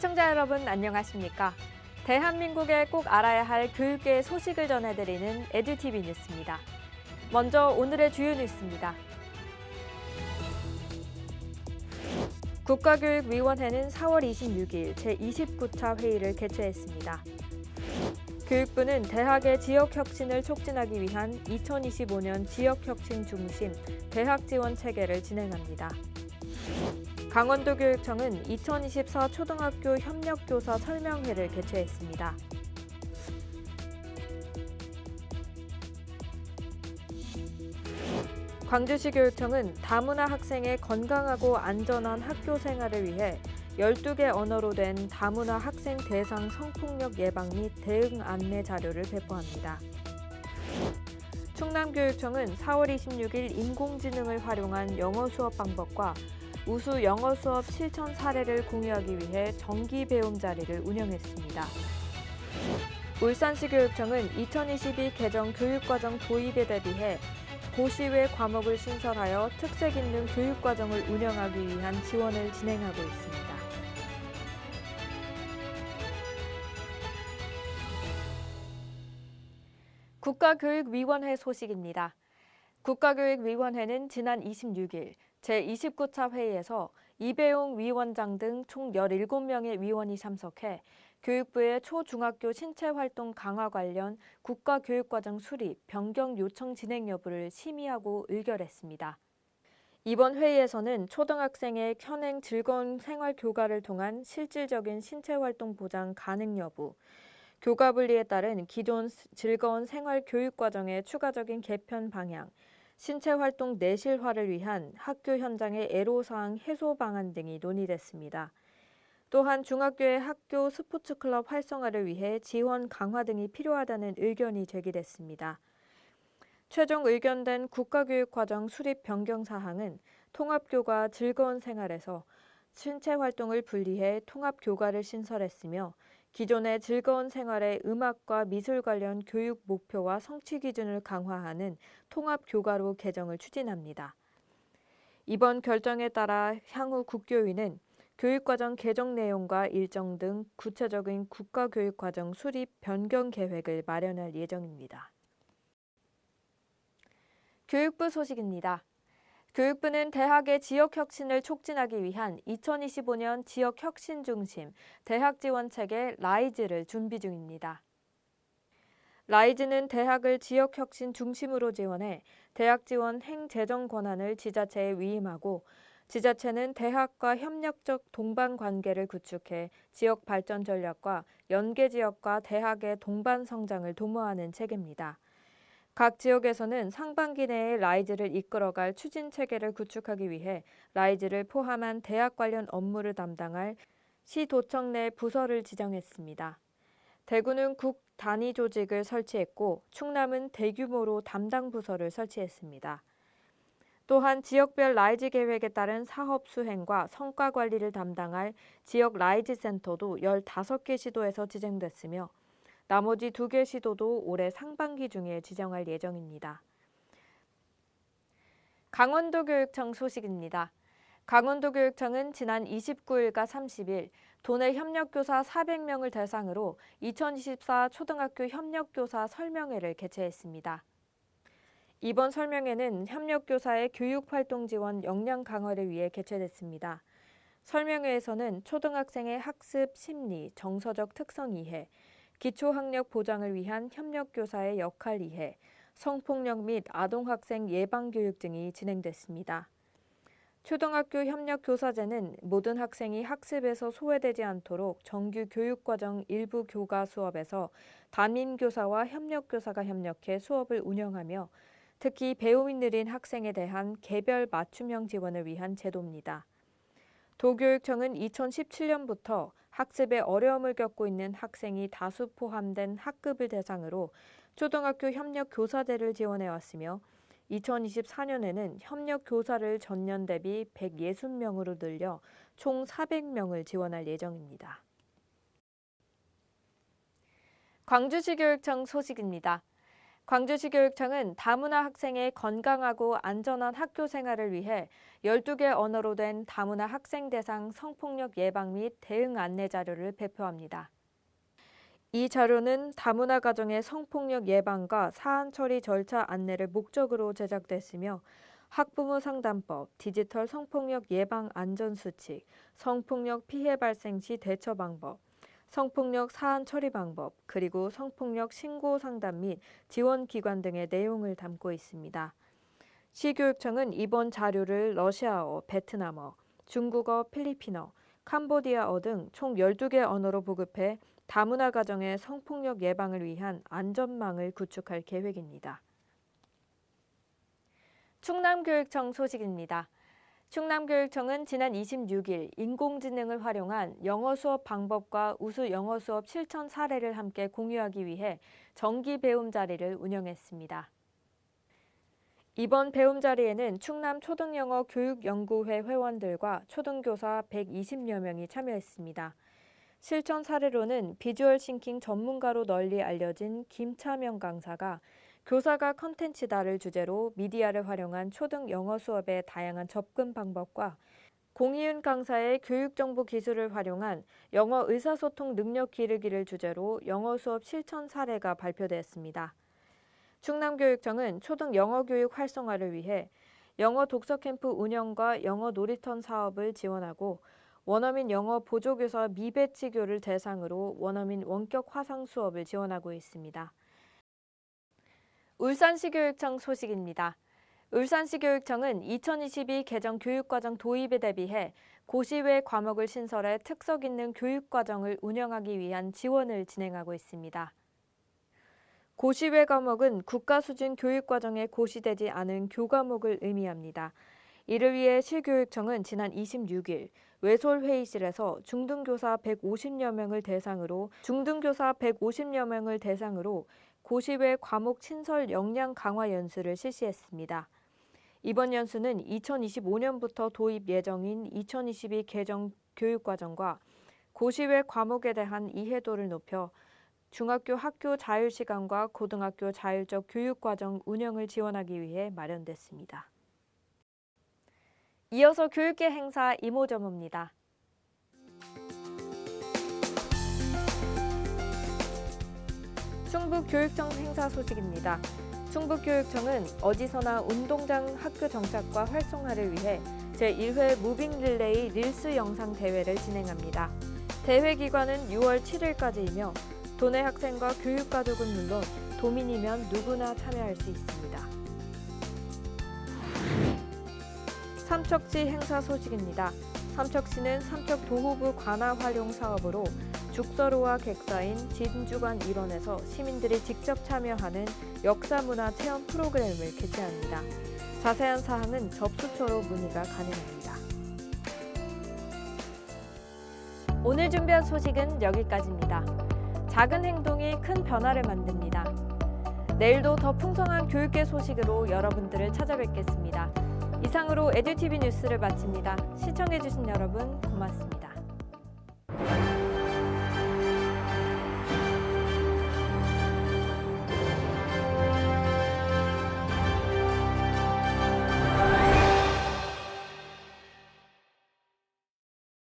시청자 여러분 안녕하십니까? 대한민국에 꼭 알아야 할 교육계의 소식을 전해드리는 에듀티비 뉴스입니다. 먼저 오늘의 주요 뉴스입니다. 국가교육위원회는 4월 26일 제29차 회의를 개최했습니다. 교육부는 대학의 지역혁신을 촉진하기 위한 2025년 지역혁신 중심 대학 지원 체계를 진행합니다. 강원도교육청은 2024 초등학교 협력교사 설명회를 개최했습니다. 광주시 교육청은 다문화 학생의 건강하고 안전한 학교 생활을 위해 12개 언어로 된 다문화 학생 대상 성폭력 예방 및 대응 안내 자료를 배포합니다. 충남교육청은 4월 26일 인공지능을 활용한 영어 수업 방법과 우수 영어 수업 실천 사례를 공유하기 위해 정기 배움 자리를 운영했습니다. 울산시 교육청은 2022 개정 교육과정 도입에 대비해 고시외 과목을 신설하여 특색 있는 교육과정을 운영하기 위한 지원을 진행하고 있습니다. 국가교육위원회 소식입니다. 국가교육위원회는 지난 26일 제29차 회의에서 이배용 위원장 등 총 17명의 위원이 참석해 교육부의 초중학교 신체활동 강화 관련 국가교육과정 수립, 변경 요청 진행 여부를 심의하고 의결했습니다. 이번 회의에서는 초등학생의 현행 즐거운 생활 교과를 통한 실질적인 신체활동 보장 가능 여부, 교과 분리에 따른 기존 즐거운 생활 교육과정의 추가적인 개편 방향, 신체활동 내실화를 위한 학교 현장의 애로사항 해소 방안 등이 논의됐습니다. 또한 중학교의 학교 스포츠클럽 활성화를 위해 지원 강화 등이 필요하다는 의견이 제기됐습니다. 최종 의견된 국가교육과정 수립 변경 사항은 통합교과 즐거운 생활에서 신체활동을 분리해 통합교과를 신설했으며 기존의 즐거운 생활의 음악과 미술 관련 교육 목표와 성취 기준을 강화하는 통합교과로 개정을 추진합니다. 이번 결정에 따라 향후 국교위는 교육과정 개정 내용과 일정 등 구체적인 국가교육과정 수립 변경 계획을 마련할 예정입니다. 교육부 소식입니다. 교육부는 대학의 지역혁신을 촉진하기 위한 2025년 지역혁신 중심 대학 지원 체계 라이즈를 준비 중입니다. 라이즈는 대학을 지역혁신 중심으로 지원해 대학 지원 행재정 권한을 지자체에 위임하고 지자체는 대학과 협력적 동반 관계를 구축해 지역 발전 전략과 연계 지역과 대학의 동반 성장을 도모하는 체계입니다. 각 지역에서는 상반기 내에 라이즈를 이끌어갈 추진 체계를 구축하기 위해 라이즈를 포함한 대학 관련 업무를 담당할 시도청 내 부서를 지정했습니다. 대구는 국 단위 조직을 설치했고 충남은 대규모로 담당 부서를 설치했습니다. 또한 지역별 라이즈 계획에 따른 사업 수행과 성과 관리를 담당할 지역 라이즈 센터도 15개 시도에서 지정됐으며 나머지 2개 시도도 올해 상반기 중에 지정할 예정입니다. 강원도교육청 소식입니다. 강원도교육청은 지난 29일과 30일 도내 협력교사 400명을 대상으로 2024 초등학교 협력교사 설명회를 개최했습니다. 이번 설명회는 협력교사의 교육활동 지원 역량 강화를 위해 개최됐습니다. 설명회에서는 초등학생의 학습, 심리, 정서적 특성 이해, 기초학력 보장을 위한 협력교사의 역할 이해, 성폭력 및 아동학생 예방교육 등이 진행됐습니다. 초등학교 협력교사제는 모든 학생이 학습에서 소외되지 않도록 정규 교육과정 일부 교과 수업에서 담임교사와 협력교사가 협력해 수업을 운영하며 특히 배움이 느린 학생에 대한 개별 맞춤형 지원을 위한 제도입니다. 도교육청은 2017년부터 학습에 어려움을 겪고 있는 학생이 다수 포함된 학급을 대상으로 초등학교 협력교사제를 지원해왔으며 2024년에는 협력교사를 전년 대비 160명으로 늘려 총 400명을 지원할 예정입니다. 광주시 교육청 소식입니다. 광주시 교육청은 다문화 학생의 건강하고 안전한 학교 생활을 위해 12개 언어로 된 다문화 학생 대상 성폭력 예방 및 대응 안내 자료를 배포합니다. 이 자료는 다문화 가정의 성폭력 예방과 사안 처리 절차 안내를 목적으로 제작됐으며 학부모 상담법, 디지털 성폭력 예방 안전수칙, 성폭력 피해 발생 시 대처 방법, 성폭력 사안 처리 방법, 그리고 성폭력 신고 상담 및 지원 기관 등의 내용을 담고 있습니다. 시교육청은 이번 자료를 러시아어, 베트남어, 중국어, 필리핀어, 캄보디아어 등 총 12개 언어로 보급해 다문화 가정의 성폭력 예방을 위한 안전망을 구축할 계획입니다. 충남교육청 소식입니다. 충남교육청은 지난 26일 인공지능을 활용한 영어 수업 방법과 우수 영어 수업 실천 사례를 함께 공유하기 위해 정기 배움 자리를 운영했습니다. 이번 배움 자리에는 충남 초등영어 교육연구회 회원들과 초등교사 120여 명이 참여했습니다. 실천 사례로는 비주얼 싱킹 전문가로 널리 알려진 김차명 강사가 교사가 컨텐츠다를 주제로 미디어를 활용한 초등 영어 수업의 다양한 접근 방법과 공희윤 강사의 교육정보 기술을 활용한 영어 의사소통 능력 기르기를 주제로 영어 수업 실천 사례가 발표되었습니다. 충남교육청은 초등 영어 교육 활성화를 위해 영어 독서 캠프 운영과 영어 놀이터 사업을 지원하고 원어민 영어 보조교사 미배치교를 대상으로 원어민 원격 화상 수업을 지원하고 있습니다. 울산시 교육청 소식입니다. 울산시 교육청은 2022 개정 교육과정 도입에 대비해 고시외 과목을 신설해 특색 있는 교육과정을 운영하기 위한 지원을 진행하고 있습니다. 고시외 과목은 국가 수준 교육과정에 고시되지 않은 교과목을 의미합니다. 이를 위해 시교육청은 지난 26일 외솔회의실에서 중등교사 150여 명을 대상으로 고시외 과목 신설 역량 강화 연수를 실시했습니다. 이번 연수는 2025년부터 도입 예정인 2022 개정 교육과정과 고시외 과목에 대한 이해도를 높여 중학교 학교 자율시간과 고등학교 자율적 교육과정 운영을 지원하기 위해 마련됐습니다. 이어서 교육계 행사 이모저모입니다. 충북교육청 행사 소식입니다. 충북교육청은 어디서나 운동장 학교 정착과 활성화를 위해 제1회 무빙 릴레이 릴스 영상 대회를 진행합니다. 대회 기간은 6월 7일까지이며 도내 학생과 교육가족은 물론 도민이면 누구나 참여할 수 있습니다. 삼척시 행사 소식입니다. 삼척시는 삼척 도호부 관할 활용 사업으로 죽서로와 객사인 진주관 일원에서 시민들이 직접 참여하는 역사문화 체험 프로그램을 개최합니다. 자세한 사항은 접수처로 문의가 가능합니다. 오늘 준비한 소식은 여기까지입니다. 작은 행동이 큰 변화를 만듭니다. 내일도 더 풍성한 교육계 소식으로 여러분들을 찾아뵙겠습니다. 이상으로 에듀티비 뉴스를 마칩니다. 시청해주신 여러분 고맙습니다.